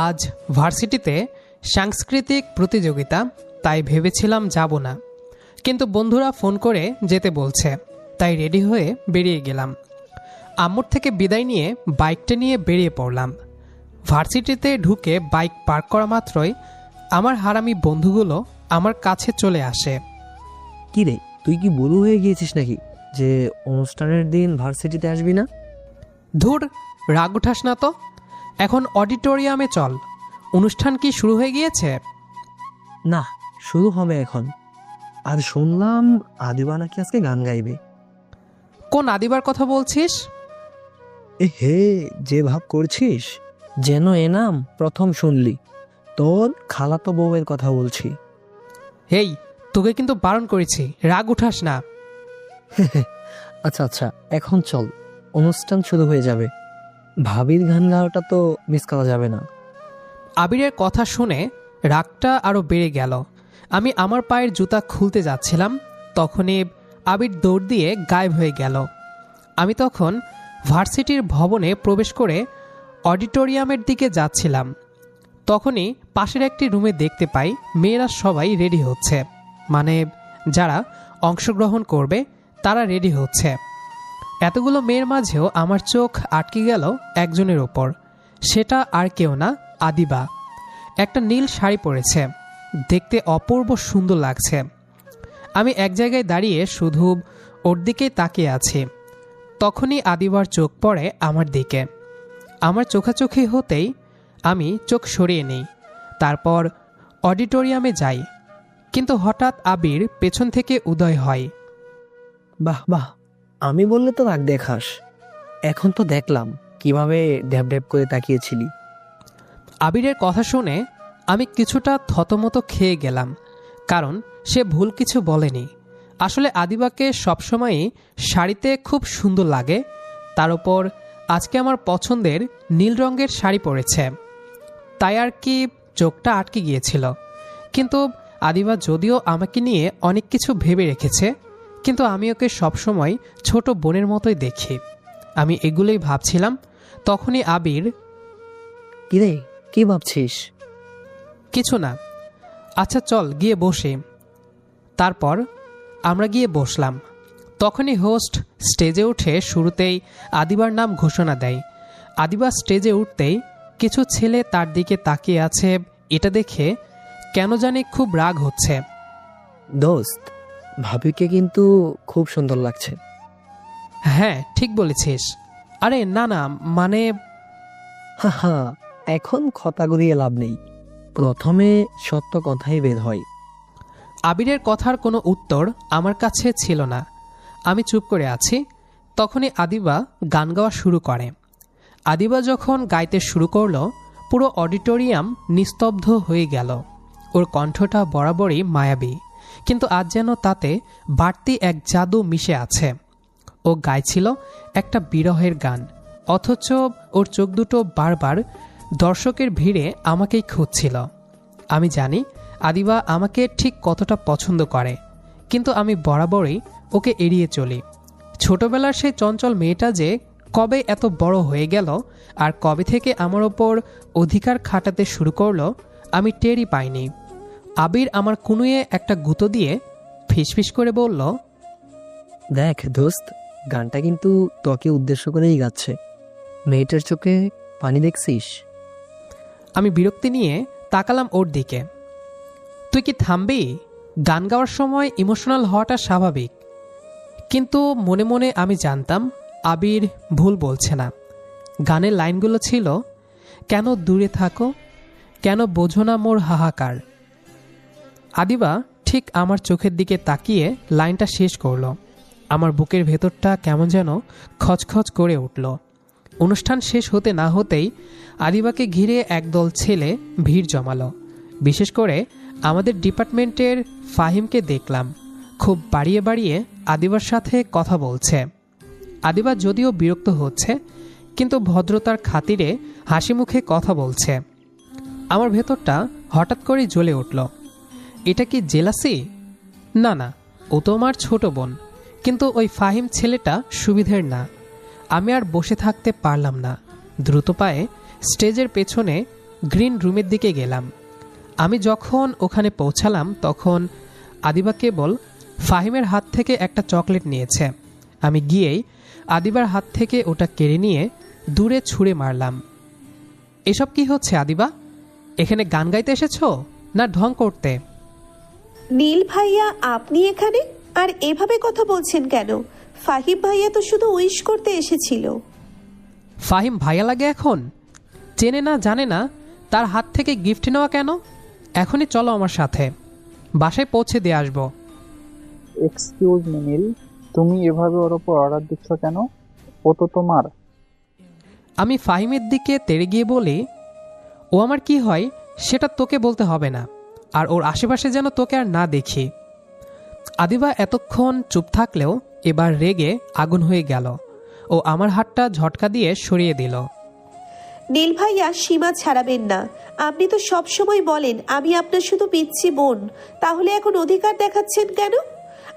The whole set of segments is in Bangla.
আজ ভার্সিটিতে সাংস্কৃতিক প্রতিযোগিতা, তাই ভেবেছিলাম যাব না, কিন্তু বন্ধুরা ফোন করে যেতে বলছে, তাই রেডি হয়ে বেরিয়ে গেলাম। আম্মুর থেকে বিদায় নিয়ে বাইকটা নিয়ে বেরিয়ে পড়লাম। ভার্সিটিতে ঢুকে বাইক পার্ক করা মাত্রই আমার হারামি বন্ধুগুলো আমার কাছে চলে আসে। কি রে, তুই কি বুড়ো হয়ে গিয়েছিস নাকি যে অনুষ্ঠানের দিন ভার্সিটিতে আসবি না? ধুর, রাগ উঠাস না তো। এখন অডিটোরিয়ামে চল, অনুষ্ঠান কি শুরু হয়ে গিয়েছে? না, শুরু হবে এখন। আর শুনলাম আদিবা নাকি আজকে গান গাইবে। কোন আদিবার কথা বলছিস? এ হে, যে ভাব করছিস যেন এ নাম প্রথম শুনলি। তোর খালাতো বউয়ের কথা বলছি। হেই, তোকে কিন্তু বারণ করেছি, রাগ উঠাস না। আচ্ছা আচ্ছা, এখন চল, অনুষ্ঠান শুরু হয়ে যাবে। ভাবির গান গাওয়াটা তো মিস করা যাবে না। আবিরের কথা শুনে রাগটা আরও বেড়ে গেল। আমি আমার পায়ের জুতা খুলতে যাচ্ছিলাম, তখনই আবির দৌড় দিয়ে গায়েব হয়ে গেল। আমি তখন ভার্সিটির ভবনে প্রবেশ করে অডিটোরিয়ামের দিকে যাচ্ছিলাম। তখনই পাশের একটি রুমে দেখতে পাই মেয়েরা সবাই রেডি হচ্ছে, মানে যারা অংশগ্রহণ করবে তারা রেডি হচ্ছে। এতগুলো মেয়ের মাঝেও আমার চোখ আটকে গেল একজনের ওপর। সেটা আর কেউ না, আদিবা। একটা নীল শাড়ি পরেছে, দেখতে অপূর্ব সুন্দর লাগছে। আমি এক জায়গায় দাঁড়িয়ে শুধু ওর দিকেই তাকিয়ে আছি। তখনই আদিবার চোখ পড়ে আমার দিকে। আমার চোখাচোখি হতেই আমি চোখ সরিয়ে নিই, তারপর অডিটোরিয়ামে যাই। কিন্তু হঠাৎ আবির পেছন থেকে উদয় হয়। বাহ বাহ, আমি বললে তো রাগ দেখাস। এখন তো দেখলাম কিভাবে ড্যাব ড্যাব করে তাকিয়েছিলি। আবিরের কথা শুনে আমি কিছুটা থতমত খেয়ে গেলাম, কারণ সে ভুল কিছু বলেনি। আসলে আদিবাকে সবসময়ই শাড়িতে খুব সুন্দর লাগে, তার উপর আজকে আমার পছন্দের নীল রঙের শাড়ি পরেছে, তাই আর কি চোখটা আটকে গিয়েছিল। কিন্তু আদিবা যদিও আমাকে নিয়ে অনেক কিছু ভেবে রেখেছে, কিন্তু আমি ওকে সবসময় ছোট বোনের মতোই দেখি। আমি এগুলোই ভাবছিলাম, তখনই আবির, কিরে, কি ভাবছিস? কিছু না, আচ্ছা চল গিয়ে বসি। তারপর আমরা গিয়ে বসলাম। তখনই হোস্ট স্টেজে উঠে শুরুতেই আদিবার নাম ঘোষণা দেয়। আদিবা স্টেজে উঠতেই কিছু ছেলে তার দিকে তাকিয়ে আছে, এটা দেখে কেন জানি খুব রাগ হচ্ছে। দোস্ত, ভাবিকে কিন্তু খুব সুন্দর লাগছে। হ্যাঁ, ঠিক বলেছিস। আরে না না, মানে হা হা, এখন কথা ঘুরিয়ে লাভ নেই। প্রথমে সত্য কথাই বের হয়। আবিরের কথার কোনো উত্তর আমার কাছে ছিল না। আমি চুপ করে আছি। তখনই আদিবা গান গাওয়া শুরু করে। আদিবা যখন গাইতে শুরু করলো, পুরো অডিটোরিয়াম নিস্তব্ধ হয়ে গেল। ওর কণ্ঠটা বরাবরই মায়াবী, কিন্তু আজ যেন তাতে বাড়তি এক জাদু মিশে আছে। ও গাইছিল একটা বিরহের গান, অথচ ওর চোখ দুটো বারবার দর্শকের ভিড়ে আমাকেই খুঁজছিল। আমি জানি আদিবা আমাকে ঠিক কতটা পছন্দ করে, কিন্তু আমি বরাবরই ওকে এড়িয়ে চলি। ছোটবেলার সেই চঞ্চল মেয়েটা যে কবে এত বড় হয়ে গেল আর কবে থেকে আমার ওপর অধিকার খাটাতে শুরু করলো, আমি টেরই পাইনি। আবির আমার কুনুয়ে একটা গুঁতো দিয়ে ফিসফিস করে বলল, দেখ দোস্ত, গানটা কিন্তু তোকে উদ্দেশ্য করেই গাচ্ছে। মেয়েটার চোখে পানি দেখছিস? আমি বিরক্তি নিয়ে তাকালাম ওর দিকে। তুই কি থামবি? গান গাওয়ার সময় ইমোশনাল হওয়াটা স্বাভাবিক। কিন্তু মনে মনে আমি জানতাম আবির ভুল বলছে না। গানের লাইনগুলো ছিল, কেন দূরে থাকো, কেন বোঝো না মোর হাহাকার। আদিবা ঠিক আমার চোখের দিকে তাকিয়ে লাইনটা শেষ করলো। আমার বুকের ভেতরটা কেমন যেন খচখচ করে উঠল। অনুষ্ঠান শেষ হতে না হতেই আদিবাকে ঘিরে একদল ছেলে ভিড় জমালো। বিশেষ করে আমাদের ডিপার্টমেন্টের ফাহিমকে দেখলাম খুব বাড়িয়ে বাড়িয়ে আদিবার সাথে কথা বলছে। আদিবা যদিও বিরক্ত হচ্ছে, কিন্তু ভদ্রতার খাতিরে হাসি মুখে কথা বলছে। আমার ভেতরটা হঠাৎ করেই জ্বলে উঠল। এটা কি জেলাসি? না না, ও তো আমার ছোট বোন, কিন্তু ওই ফাহিম ছেলেটা সুবিধের না। আমি আর বসে থাকতে পারলাম না। দ্রুত পায়ে স্টেজের পেছনে গ্রিন রুমের দিকে গেলাম। আমি যখন ওখানে পৌঁছালাম তখন আদিবা কেবল ফাহিমের হাত থেকে একটা চকলেট নিয়েছে। আমি গিয়েই আদিবার হাত থেকে ওটা কেড়ে নিয়ে দূরে ছুঁড়ে মারলাম। এসব কি হচ্ছে আদিবা? এখানে গান গাইতে এসেছো না ঢং করতে? নীল ভাইয়া, আপনি এখানে আর এভাবে কথা বলছেন কেন? ফাহিম ভাইয়া তো শুধু উইশ করতে এসেছিল। ফাহিম ভাইয়া লাগে এখন? চেনে না জানে না, তার হাত থেকে গিফট নেওয়া কেন? এখনই চলো আমার সাথে, বাসায় পৌঁছে দিয়ে আসবো। এক্সকিউজ মি নীল, তুমি এভাবে ওর ওপর অর্ডার দিচ্ছ কেন? ও তো তোমার। আমি ফাহিমের দিকে তেড়ে গিয়ে বলি, ও আমার কি হয় সেটা তোকে বলতে হবে না, আর ওর আশেপাশে যেন তোকে আর না দেখি। আদিবা এতক্ষণ চুপ থাকলেও এবার রেগে আগুন হয়ে গেল। ও আমার হাতটা ঝটকা দিয়ে সরিয়ে দিল। নীল ভাইয়া, সীমা ছাড়াবেন না। আপনি তো সব সময় বলেন আমি আপনার শুধু পিচ্ছি বোন, তাহলে এখন অধিকার দেখাচ্ছেন কেন?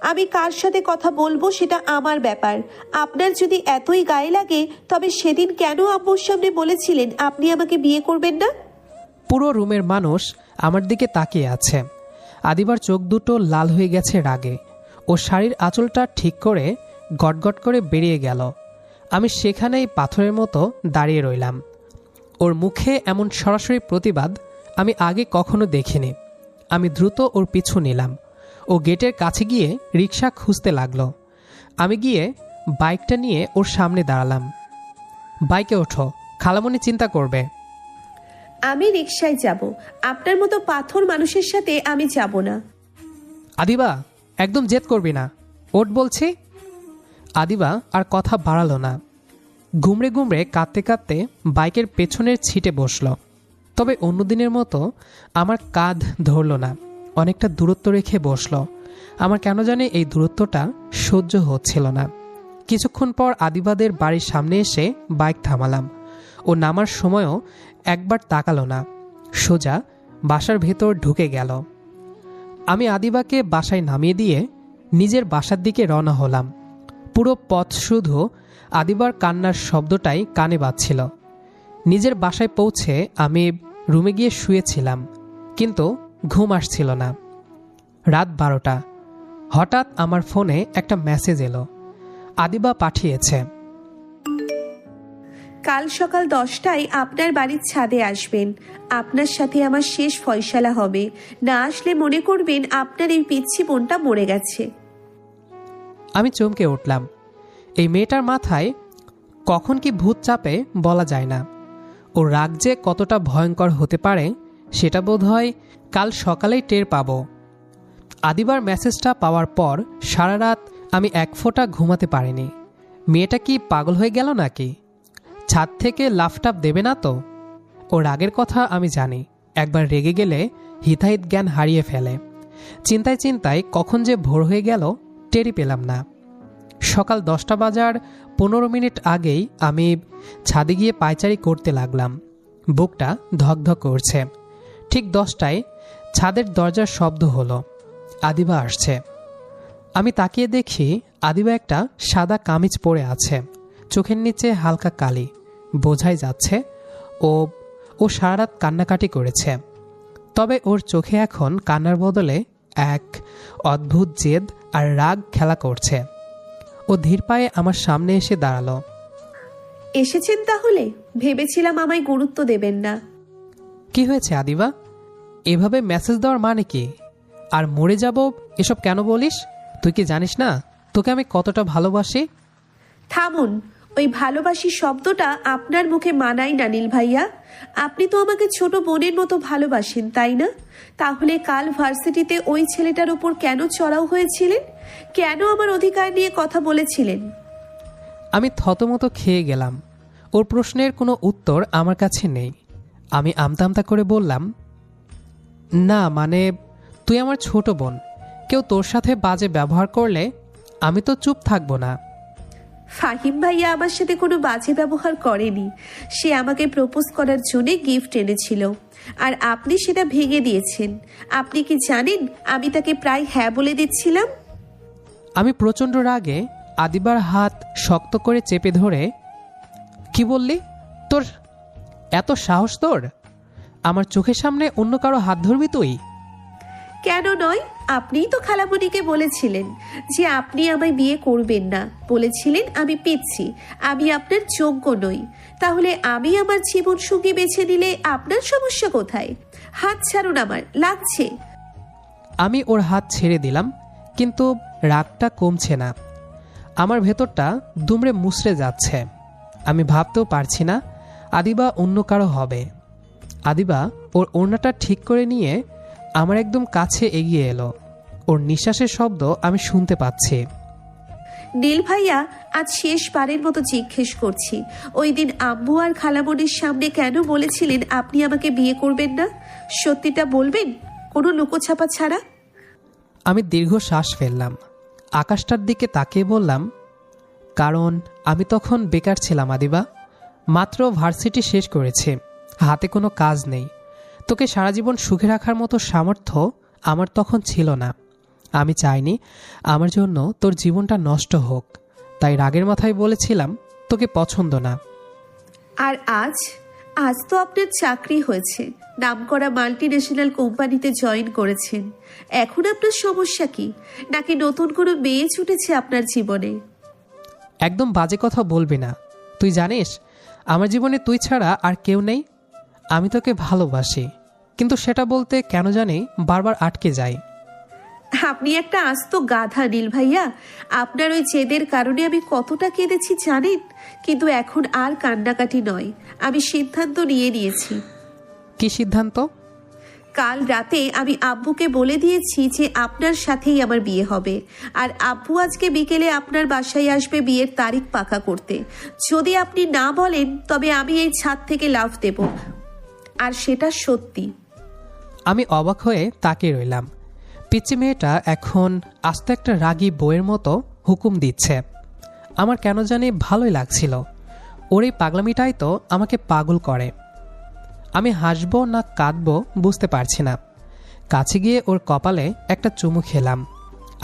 আমি কার সাথে কথা বলবো সেটা আমার ব্যাপার। আপনার যদি এতই গায়ে লাগে তবে সেদিন কেন আব্বুর সামনে বলেছিলেন আপনি আমাকে বিয়ে করবেন না? পুরো রুমের মানুষ আমার দিকে তাকিয়ে আছে। আদিবার চোখ দুটো লাল হয়ে গেছে রাগে। ও শাড়ির আঁচলটা ঠিক করে গটগট করে বেরিয়ে গেল। আমি সেখানেই পাথরের মতো দাঁড়িয়ে রইলাম। ওর মুখে এমন সরাসরি প্রতিবাদ আমি আগে কখনো দেখিনি। আমি দ্রুত ওর পিছু নিলাম। ও গেটের কাছে গিয়ে রিক্সা খুঁজতে লাগলো। আমি গিয়ে বাইকটা নিয়ে ওর সামনে দাঁড়ালাম। বাইকে ওঠো, খালামণি চিন্তা করবে। আমি রিকশায় যাব, আপনার মতো পাথর মানুষের সাথে আমি যাব না। আদিবা, একদম জেদ করবি না, ওঠ বলছি। আদিবা আর কথা বাড়ালো না। গুমড়ে গুমড়ে কাঁদতে কাঁদতে বাইকের পেছনের ছিটে বসল। তবে অন্যদিনের মতো আমার কাঁধ ধরল না, অনেকটা দূরত্ব রেখে বসল। আমার কেন জানি এই দূরত্বটা সহ্য হচ্ছিল না। কিছুক্ষণ পর আদিবাদের বাড়ির সামনে এসে বাইক থামালাম। ও নামার সময়ও একবার তাকালো না, সোজা বাসার ভেতর ঢুকে গেল। আমি আদিবাকে বাসায় নামিয়ে দিয়ে নিজের বাসার দিকে রওনা হলাম। পুরো পথ শুধু আদিবার কান্নার শব্দটাই কানে বাজছিল। নিজের বাসায় পৌঁছে আমি রুমে গিয়ে শুয়েছিলাম, কিন্তু ঘুম আসছিল না। রাত 12টা। হঠাৎ আমার ফোনে একটা মেসেজ এলো। আদিবা পাঠিয়েছে, কাল সকাল 10টায় আপনার বাড়ির ছাদে আসবেন। আপনার সাথে আমার শেষ ফয়সালা হবে। না আসলে মনে করবেন আপনার এই পিচ্ছি বোনটা মরে গেছে। আমি চমকে উঠলাম। এই মেয়েটার মাথায় কখন কি ভূত চাপে বলা যায় না। ওর রাগ যে কতটা ভয়ঙ্কর হতে পারে সেটা বোধহয় কাল সকালেই টের পাব। আদিবার মেসেজটা পাওয়ার পর সারা রাত আমি এক ফোঁটা ঘুমাতে পারিনি। মেয়েটা কি পাগল হয়ে গেল নাকি? ছাদ থেকে লাফটাপ দেবে না তো? ও রাগের কথা আমি জানি, একবার রেগে গেলে হিতাহিত জ্ঞান হারিয়ে ফেলে। চিন্তায় চিন্তায় কখন যে ভোর হয়ে গেল টেরই পেলাম না। সকাল 10টা বাজার 15 মিনিট আগেই আমি ছাদে গিয়ে পায়চারি করতে লাগলাম। বুকটা ধকধক করছে। ঠিক 10টায় ছাদের দরজার শব্দ হলো। আদিবা আসছে। আমি তাকিয়ে দেখি আদিবা একটা সাদা কামিজ পরে আছে, চোখের নিচে হালকা কালি। বোঝাই যাচ্ছে ও সারা রাত কান্নাকাটি করেছে। তবে ওর চোখে এখন কান্নার বদলে এক অদ্ভুত জেদ আর রাগ খেলা করছে। ও ধীর পায়ে আমার সামনে এসে দাঁড়ালো। এসেছেন তাহলে? ভেবেছিলাম আমায় গুরুত্ব দেবেন না। কি হয়েছে আদিবা? এভাবে মেসেজ দেওয়ার মানে কি? আর মরে যাব এসব কেন বলিস? তুই কি জানিস না তোকে আমি কতটা ভালোবাসি? থামুন, ওই ভালোবাসি শব্দটা আপনার মুখে মানায় না নীল ভাইয়া। আপনি তো আমাকে ছোট বোনের মতো ভালোবাসেন, তাই না? তাহলে কাল ভার্সিটিতে ওই ছেলেটার উপর কেন চড়াও হয়েছিলেন? কেন আমার অধিকার নিয়ে কথা বলেছিলেন? আমি থতমত খেয়ে গেলাম। ওর প্রশ্নের কোনো উত্তর আমার কাছে নেই। আমি আমতা আমতা করে বললাম, না মানে তুই আমার ছোট বোন, কেউ তোর সাথে বাজে ব্যবহার করলে আমি তো চুপ থাকবো না। ফাহিম ভাইয়া আমার সাথে কোনো বাজে ব্যবহার করেনি। সে আমাকে প্রপোজ করার জন্য গিফট এনেছিল, আর আপনি সেটা ভেঙে দিয়েছেন। আপনি কি জানেন আমি তাকে প্রায় হ্যাঁ বলে দিচ্ছিলাম? আমি প্রচণ্ড রাগে আদিবার হাত শক্ত করে চেপে ধরে, কি বললি? তোর এত সাহস তোর? আমার চোখের সামনে অন্য কারো হাত ধরবি তুই? কেন নয়? আপনিই তো খালামণিকে বলেছিলেন যে আপনি আমায় বিয়ে করবেন না, বলেছিলেন আমি পিচ্ছি, আমি আপনার যোগ্য নই। তাহলে আমি আমার জীবন সঙ্গী বেছে নিলে আপনার সমস্যা কোথায়? হাত ছাড়ুন, আমার লাগছে। আমি ওর হাত ছেড়ে দিলাম, কিন্তু রাগটা কমছে না। আমার ভেতরটা দুমড়ে মুচড়ে যাচ্ছে। আমি ভাবতেও পারছি না আদিবা অন্য কারো হবে। আদিবা ওর ওড়নাটা ঠিক করে নিয়ে আমার একদম কাছে এগিয়ে এলো। ওর নিঃশ্বাসের শব্দ আমি শুনতে পাচ্ছি। নীল ভাইয়া, আজ শেষবারের মতো জিজ্ঞেস করছি, ওই দিন আম্মু আর খালামণির সামনে কেন বলেছিলেন আপনি আমাকে বিয়ে করবেন না? সত্যিটা বলবেন, কোনো লুকোছাপা ছাড়া? আমি দীর্ঘ শ্বাস ফেললাম, আকাশটার দিকে তাকিয়ে বললাম, কারণ আমি তখন বেকার ছিলাম আদিবা। মাত্র ভার্সিটি শেষ করেছি, হাতে কোনো কাজ নেই। তোকে সারা জীবন সুখে রাখার মতো সামর্থ্য আমার তখন ছিল না। আমি চাইনি আমার জন্য তোর জীবনটা নষ্ট হোক, তাই রাগের মাথায় বলেছিলাম তোকে পছন্দ না। আর আজ আজ তো আপনার চাকরি হয়েছে, নামকরা মাল্টিন্যাশনাল কোম্পানিতে জয়েন করেছেন। এখন আপনার সমস্যা কি? নাকি নতুন কোনো মেয়ে ছুটেছে আপনার জীবনে? একদম বাজে কথা বলবি না। তুই জানিস আমার জীবনে তুই ছাড়া আর কেউ নেই। আমি তোকে ভালোবাসি, কিন্তু সেটা বলতে কেন জানি বারবার আটকে যাই। আপনি একটা আস্ত গাধা নীল ভাইয়া। আপনার ওই জেদের কারণে আমি কতটা কেঁদেছি জানেন? কিন্তু এখন আর কান্নাকাটি নয়, আমি সিদ্ধান্ত নিয়ে নিয়েছি। কি সিদ্ধান্ত? কাল রাতে আমি আব্বুকে বলে দিয়েছি যে আপনার সাথেই আমার বিয়ে হবে, আর আব্বু আজকে বিকেলে আপনার বাসায় আসবে বিয়ের তারিখ পাকা করতে। যদি আপনি না বলেন তবে আমি এই ছাদ থেকে লাফ দেব, আর সেটা সত্যি। আমি অবাক হয়ে তাকিয়ে রইলাম। পিচ্চি মেয়েটা এখন আস্ত একটা রাগী বইয়ের মতো হুকুম দিচ্ছে। আমার কেন জানি ভালোই লাগছিল। ওর এই পাগলামিটাই তো আমাকে পাগল করে। আমি হাসবো না কাঁদবো বুঝতে পারছি না। কাছে গিয়ে ওর কপালে একটা চুমু খেলাম।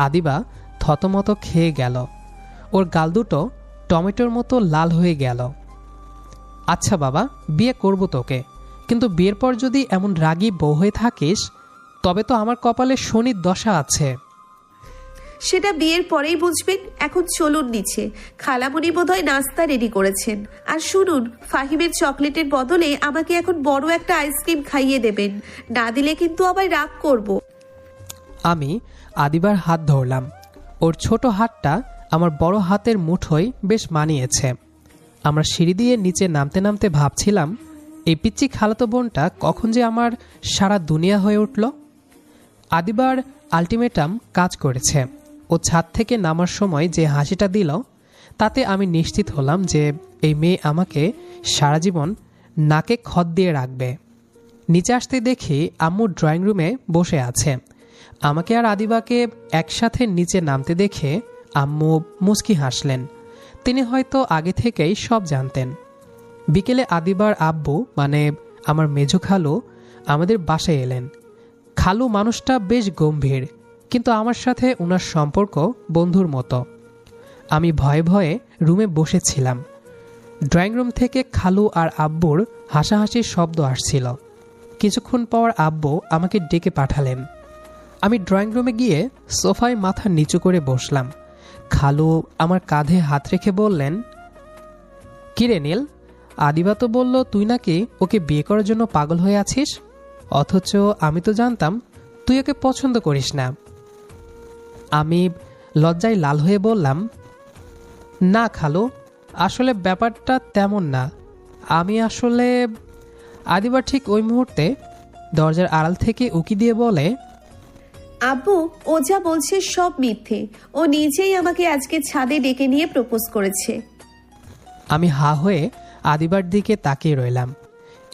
আদিবা থতমত খেয়ে গেল। ওর গাল দুটো টমেটোর মতো লাল হয়ে গেল। আচ্ছা বাবা, বিয়ে করব তোকে, কিন্তু বিয়ের পর যদি এমন রাগী বউ হয়ে থাকিস তবে তো আমার কপালে শনির দশা আছে। সেটা বিয়ের পরেই বুঝবেন। এখন চলুন নিচে, খালামণি বোধহয় নাস্তা রেডি করেছেন। আর শুনুন, ফাহিমের চকলেটের বদলে আমাকে এখন বড় একটা আইসক্রিম খাইয়ে দেবেন, না দিলে কিন্তু আবার রাগ করব। আমি আদিবার হাত ধরলাম। ওর ছোট হাতটা আমার বড় হাতের মুঠোয় বেশ মানিয়েছে। আমরা সিঁড়ি দিয়ে নিচে নামতে নামতে ভাবছিলাম, এই পিচ্চি খালাতো বোনটা কখন যে আমার সারা দুনিয়া হয়ে উঠল। আদিবার আলটিমেটাম কাজ করেছে। ও ছাদ থেকে নামার সময় যে হাসিটা দিল, তাতে আমি নিশ্চিত হলাম যে এই মেয়ে আমাকে সারা জীবন নাকে খত দিয়ে রাখবে। নিচে আসতে দেখি আম্মু ড্রয়িং রুমে বসে আছে। আমাকে আর আদিবাকে একসাথে নিচে নামতে দেখে আম্মু মুচকি হাসলেন। তিনি হয়তো আগে থেকেই সব জানতেন। বিকেলে আদিবার আব্বু মানে আমার মেজো খালু আমাদের বাসায় এলেন। খালু মানুষটা বেশ গম্ভীর, কিন্তু আমার সাথে ওনার সম্পর্ক বন্ধুর মতো। আমি ভয়ে ভয়ে রুমে বসেছিলাম। ড্রয়িং রুম থেকে খালু আর আব্বুর হাসাহাসির শব্দ আসছিল। কিছুক্ষণ পর আব্বু আমাকে ডেকে পাঠালেন। আমি ড্রয়িং রুমে গিয়ে সোফায় মাথা নিচু করে বসলাম। খালু আমার কাঁধে হাত রেখে বললেন, কিরে নীল, আদিবা তো বলল তুই নাকি ওকে বিয়ে করার জন্য পাগল হয়ে আছিস, অথচ আমি তো জানতাম তুই ওকে পছন্দ করিস না। আমি লজ্জায় লাল হয়ে বললাম, না খালু, আসলে ব্যাপারটা তেমন না। আমি আসলে... আদিবা ঠিক ওই মুহূর্তে দরজার আড়াল থেকে উকি দিয়ে বলে, আব্বু, ও যা বলছে সব মিথ্যে। ও নিজেই আমাকে আজকে ছাদে ডেকে নিয়ে প্রপোজ করেছে। আমি হা হয়ে আদিবার দিকে তাকিয়ে রইলাম।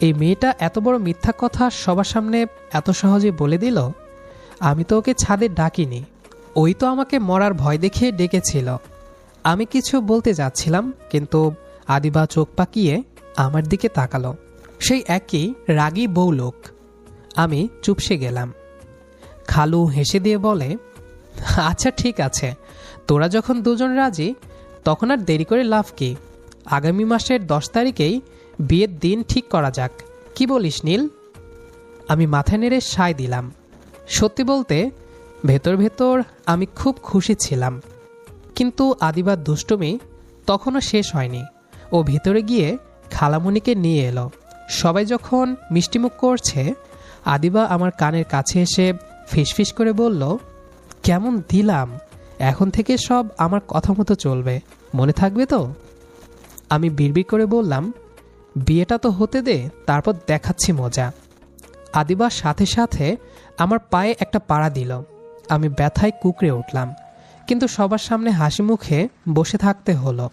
এই মেয়েটা এত বড় মিথ্যা কথা সবার সামনে এত সহজে বলে দিল। আমি তো ওকে ছাদে ডাকিনি, ওই তো আমাকে মরার ভয় দেখিয়ে ডেকেছিল। আমি কিছু বলতে যাচ্ছিলাম, কিন্তু আদিবা চোখ পাকিয়ে আমার দিকে তাকালো। সেই একই রাগী বউ লোক। আমি চুপসে গেলাম। খালু হেসে দিয়ে বলে, আচ্ছা ঠিক আছে, তোরা যখন দুজন রাজি তখন আর দেরি করে লাভ কি? আগামী মাসের 10 তারিখেই বিয়ের দিন ঠিক করা যাক, কি বলিস নীল? আমি মাথা নেড়ে সায় দিলাম। সত্যি বলতে ভেতর ভেতর আমি খুব খুশি ছিলাম। কিন্তু আদিবার দুষ্টুমি তখনও শেষ হয়নি। ও ভেতরে গিয়ে খালামণিকে নিয়ে এলো। সবাই যখন মিষ্টিমুখ করছে, আদিবা আমার কানের কাছে এসে ফিসফিস করে বলল, কেমন দিলাম, এখন থেকে সব আমার কথা মতো চলবে, মনে থাকবে তো? আমি বিড়বিড় করে বললাম, বিয়েটা তো হতে দে, তারপর দেখাচ্ছি মজা। আদিবার সাথে সাথে আমার পায়ে একটা পাড়া দিল। আমি ব্যথায় কুঁকড়ে উঠলাম, কিন্তু সবার সামনে হাসি মুখে বসে থাকতে হলো।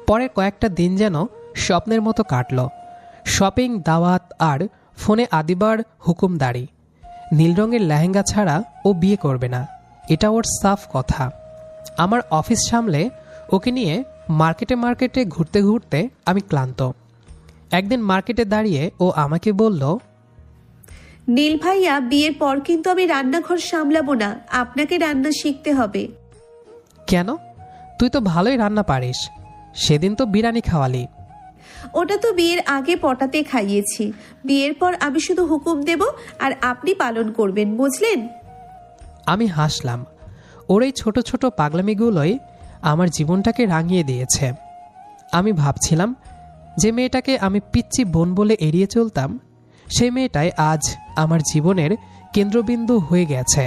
পরের কয়েকটা দিন যেন স্বপ্নের মতো কাটল। শপিং, দাওয়াত আর ফোনে আদিবার হুকুমদারি। নীল রঙের লেহেঙ্গা ছাড়া ও বিয়ে করবে না, এটা ওর সাফ কথা। আমার অফিস সামলে ওকে নিয়ে মার্কেটে মার্কেটে ঘুরতে ঘুরতে আমি ক্লান্ত। একদিন মার্কেটে দাঁড়িয়ে ও আমাকে বলল, নীল ভাইয়া, বিয়ের পর কিন্তু আমি রান্নাঘর সামলাবো না, আপনাকে রান্না শিখতে হবে। কেন? তুই তো ভালোই রান্না পারিস, সেদিন তো বিরিয়ানি খাওয়ালি। ওটা তো বিয়ের আগে পটাতে খাইয়েছি, বিয়ের পর আমি শুধু হুকুম দেব আর আপনি পালন করবেন, বুঝলেন? আমি হাসলাম। ওর এই ছোট ছোট পাগলামিগুলোই আমার জীবনটাকে রাঙিয়ে দিয়েছে। আমি ভাবছিলাম, যে মেয়েটাকে আমি পিচ্চি বোন বলে এড়িয়ে চলতাম, সেই মেয়েটাই আজ আমার জীবনের কেন্দ্রবিন্দু হয়ে গেছে।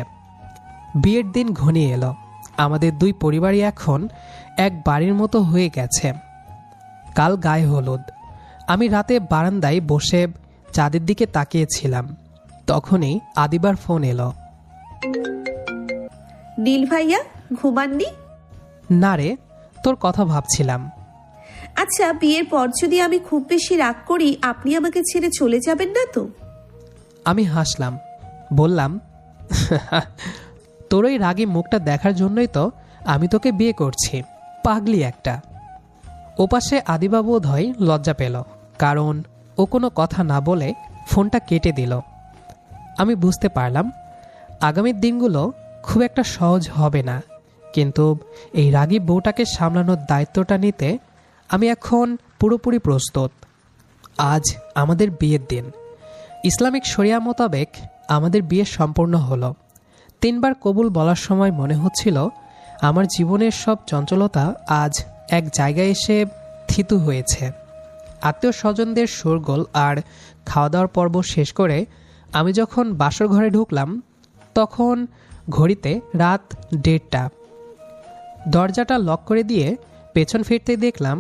বিয়ের দিন ঘনিয়ে এলো। আমাদের দুই পরিবারই এখন এক বাড়ির মতো হয়ে গেছে। কাল গায়ে হলুদ। আমি রাতে বারান্দায় বসে চাঁদের দিকে তাকিয়েছিলাম। তখনই আদিবার ফোন এলো। নীল ভাইয়া, ঘুমাননি? না রে, তোর কথা ভাবছিলাম। আচ্ছা, বিয়ের পর যদি আমি খুব বেশি রাগ করি, আপনি আমাকে ছেড়ে চলে যাবেন না তো? আমি হাসলাম, বললাম, তোর ওই রাগী মুখটা দেখার জন্যই তো আমি তোকে বিয়ে করছি, পাগলি একটা। ওপাশে আদিবা বোধ হয় লজ্জা পেল, কারণ ও কোনো কথা না বলে ফোনটা কেটে দিল। আমি বুঝতে পারলাম আগামী দিনগুলো খুব একটা সহজ হবে না, কিন্তু এই রাগী বউটাকে সামলানোর দায়িত্বটা নিতে আমি এখন পুরোপুরি প্রস্তুত। আজ আমাদের বিয়ের দিন। ইসলামিক শরিয়া মোতাবেক আমাদের বিয়ে সম্পূর্ণ হলো। 3 বার কবুল বলার সময় মনে হচ্ছিল আমার জীবনের সব চঞ্চলতা আজ এক জায়গায় এসে থিতু হয়েছে। আত্মীয় স্বজনদের শোরগোল আর খাওয়া দাওয়ার পর্ব শেষ করে আমি যখন বাসর ঘরে ঢুকলাম, তখন ঘড়িতে রাত 1:30। দরজাটা লক করে দিয়ে পেছন ফিরতে দেখলাম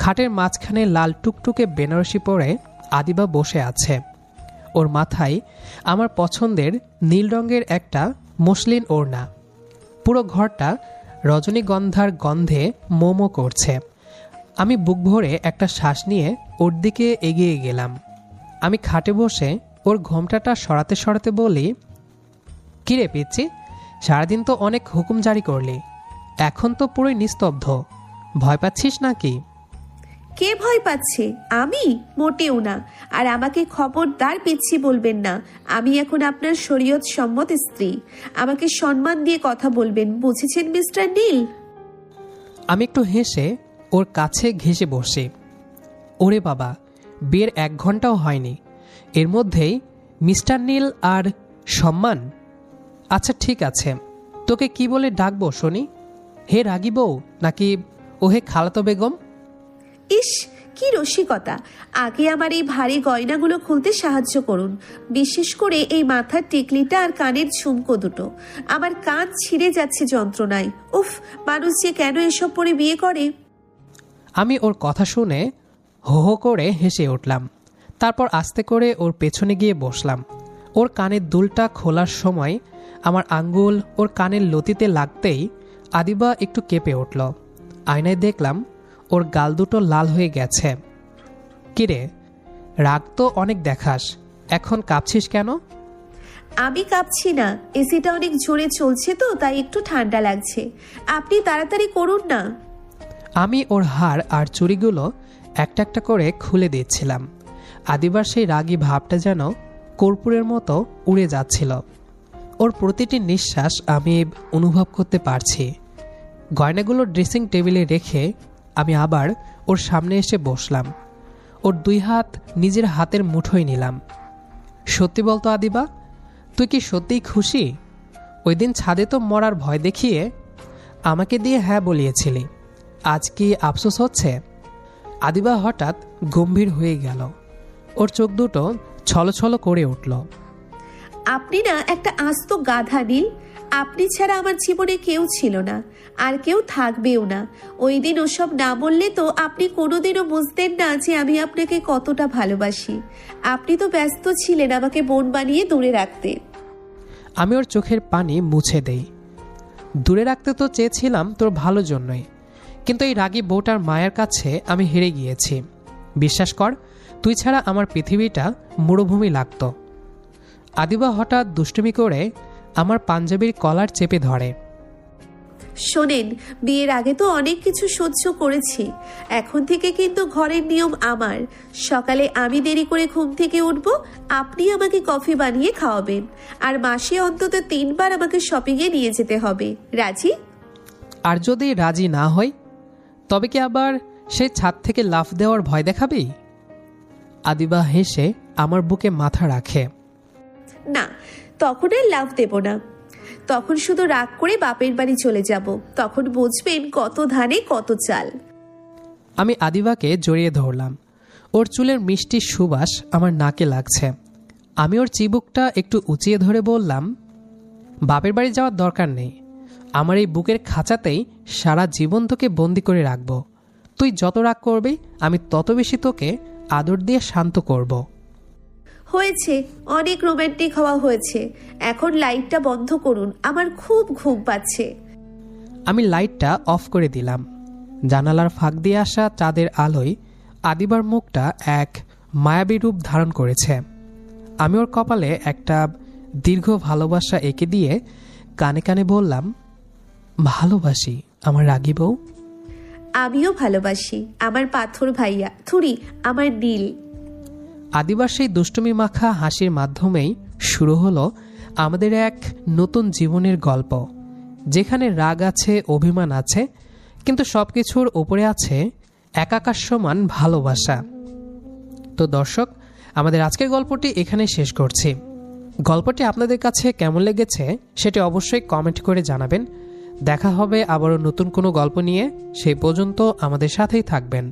খাটের মাঝখানে লাল টুকটুকে বেনারসি পরে আদিবা বসে আছে। ওর মাথায় আমার পছন্দের নীল রঙের একটা মসলিন ওড়না। পুরো ঘরটা রজনীগন্ধার গন্ধে মোমো করছে। আমি বুক ভরে একটা শ্বাস নিয়ে ওর দিকে এগিয়ে গেলাম। আমি খাটে বসে ওর ঘোমটাটা সরাতে সরাতে বলি, কিরে পিচ্ছি, সারাদিন তো অনেক হুকুম জারি করলি, এখন তো পুরোই নিস্তব্ধ, ভয় পাচ্ছিস নাকি? কে ভয় পাচ্ছে? আমি? মোটেও না। আর আমাকে খবরদার পিচ্ছি বলবেন না। আমি এখন আপনার শরীয়ত সম্মত স্ত্রী। আমাকে সম্মান দিয়ে কথা বলবেন, বুঝেছেন মিস্টার নীল? আমি একটু হেসে ওর কাছে ঘেঁষে বসি। ওরে বাবা, বিয়ের 1 ঘন্টাও হয়নি, এর মধ্যেই মিস্টার নীল আর সম্মান? আচ্ছা ঠিক আছে, তোকে কি বলে ডাকবো শুনি? হে রাগী বউ, নাকি ও হে খালাতো বেগম? ইস, কি রসিকতা! আগে আমার এই ভারী গয়নাগুলো খুলতে সাহায্য করুন, বিশেষ করে এই মাথার টিকলিটা আর কানের ঝুমকো দুটো। আমার কান ছিঁড়ে যাচ্ছে যন্ত্রণায়। উফ, মানুষ যে কেন এসব পরে বিয়ে করে! আমি ওর কথা শুনে হো হো করে হেসে উঠলাম। তারপর আস্তে করে ওর পেছনে গিয়ে বসলাম। ওর কানের দুলটা খোলার সময় আমার আঙ্গুল ওর কানের লতিতে লাগতেই আদিবা একটু কেঁপে উঠল। আয়নায় দেখলাম ওর গাল দুটো লাল হয়ে গেছে। কিরে, রাগ তো অনেক দেখাস, এখন কাঁপছিস কেন? আমি কাঁপছি না, এসিটা অনেক জোরে চলছে তো, তাই একটু ঠান্ডা লাগছে। আপনি তাড়াতাড়ি করুন না। আমি ওর হার আর চুড়িগুলো একটা একটা করে খুলে দিচ্ছিলাম। আদিবার সেই রাগী ভাবটা যেন কর্পূরের মতো উড়ে যাচ্ছিল। ওর প্রতিটি নিঃশ্বাস আমি অনুভব করতে পারছি। গয়নাগুলো ড্রেসিং টেবিলে রেখে আমি আবার ওর সামনে এসে বসলাম। ওর 2 হাত নিজের হাতের মুঠোয় নিলাম। সত্যি বলতো আদিবা, তুই কি সত্যিই খুশি? ওই দিন ছাদে তো মরার ভয় দেখিয়ে আমাকে দিয়ে হ্যাঁ বলিয়েছিলি, আজ কি আফসোস হচ্ছে? আদিবা হঠাৎ গম্ভীর হয়ে গেল। ওর চোখ দুটো ছলছল করে উঠল। আপনি না একটা আস্ত গাধা নীল। আপনি ছাড়া আমার জীবনে কেউ ছিল না, আর কেউ থাকবেও না। ওই দিন ওসব না বললে তো আপনি কোনোদিনও বুঝতেন না যে আমি আপনাকে কতটা ভালোবাসি। আপনি তো ব্যস্ত ছিলেন আমাকে বোন বানিয়ে দূরে রাখতে। আমি ওর চোখের পানি মুছে দেই। দূরে রাখতে তো চেয়েছিলাম তোর ভালো জন্যই, কিন্তু এই রাগী বউটার মায়ের কাছে আমি হেরে গিয়েছি। বিশ্বাস কর, তুই ছাড়া আমার পৃথিবীটা মরুভূমি লাগত। আদিবা হঠাৎ দুষ্টুমি করে আমার পাঞ্জাবির কলার চেপে ধরে। শোনেন, বিয়ের আগে তো অনেক কিছু সহ্য করেছি, এখন থেকে কিন্তু ঘরের নিয়ম আমার। সকালে আমি দেরি করে ঘুম থেকে উঠব, আপনি আমাকে কফি বানিয়ে খাওয়াবেন, আর মাসে অন্তত 3 বার আমাকে শপিংয়ে নিয়ে যেতে হবে। রাজি? আর যদি রাজি না হই, তবে কি আবার সেই ছাদ থেকে লাফ দেওয়ার ভয় দেখাবি? আদিবা হেসে আমার বুকে মাথা রাখে। না, তখন আর লাভ দেব না। তখন শুধু রাগ করে বাপের বাড়ি চলে যাব। তখন বুঝবেন কত ধানে কত চাল। আমি আদিবাকে জড়িয়ে ধরলাম। ওর চুলের মিষ্টি সুবাস আমার নাকে লাগছে। আমি ওর চিবুকটা একটু উঁচিয়ে ধরে বললাম, বাপের বাড়ি যাওয়ার দরকার নেই। আমার এই বুকের খাঁচাতেই সারা জীবন তোকে বন্দি করে রাখব। তুই যত রাগ করবি আমি তত বেশি তোকে আদর দিয়ে শান্ত করব। হয়েছে, অনেক রোমান্টিক হওয়া হয়েছে। এখন লাইটটা বন্ধ করুন, আমার খুব ঘুম পাচ্ছে। আমি লাইটটা অফ করে দিলাম। জানালার ফাঁক দিয়ে আসা চাঁদের আলোয় আদিবার মুখটা এক মায়াবী রূপ ধারণ করেছে। আমি ওর কপালে একটা দীর্ঘ ভালোবাসা এঁকে দিয়ে কানে কানে বললাম, ভালোবাসি আমার রাগী বউ। আমিও ভালোবাসি আমার পাথর ভাইয়া, থুরি আমার নীল। আদিবার সেই দুষ্টুমি মাখা হাসির মাধ্যমেই শুরু হলো আমাদের এক নতুন জীবনের গল্প, যেখানে রাগ আছে, অভিমান আছে, কিন্তু সবকিছুর ওপরে আছে একাকার সমান ভালোবাসা। তো দর্শক, আমাদের আজকের গল্পটি এখানে শেষ করছি। গল্পটি আপনাদের কাছে কেমন লেগেছে সেটি অবশ্যই কমেন্ট করে জানাবেন। দেখা হবে আবারও নতুন কোনো গল্প নিয়ে। সেই পর্যন্ত আমাদের সাথেই থাকবেন।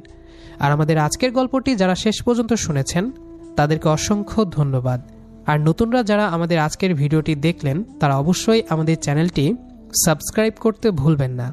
আর আমাদের আজকের গল্পটি যারা শেষ পর্যন্ত শুনেছেন তাদেরকে অসংখ্য ধন্যবাদ। আর নতুনরা যারা আমাদের আজকের ভিডিওটি দেখলেন তারা অবশ্যই আমাদের চ্যানেলটি সাবস্ক্রাইব করতে ভুলবেন না।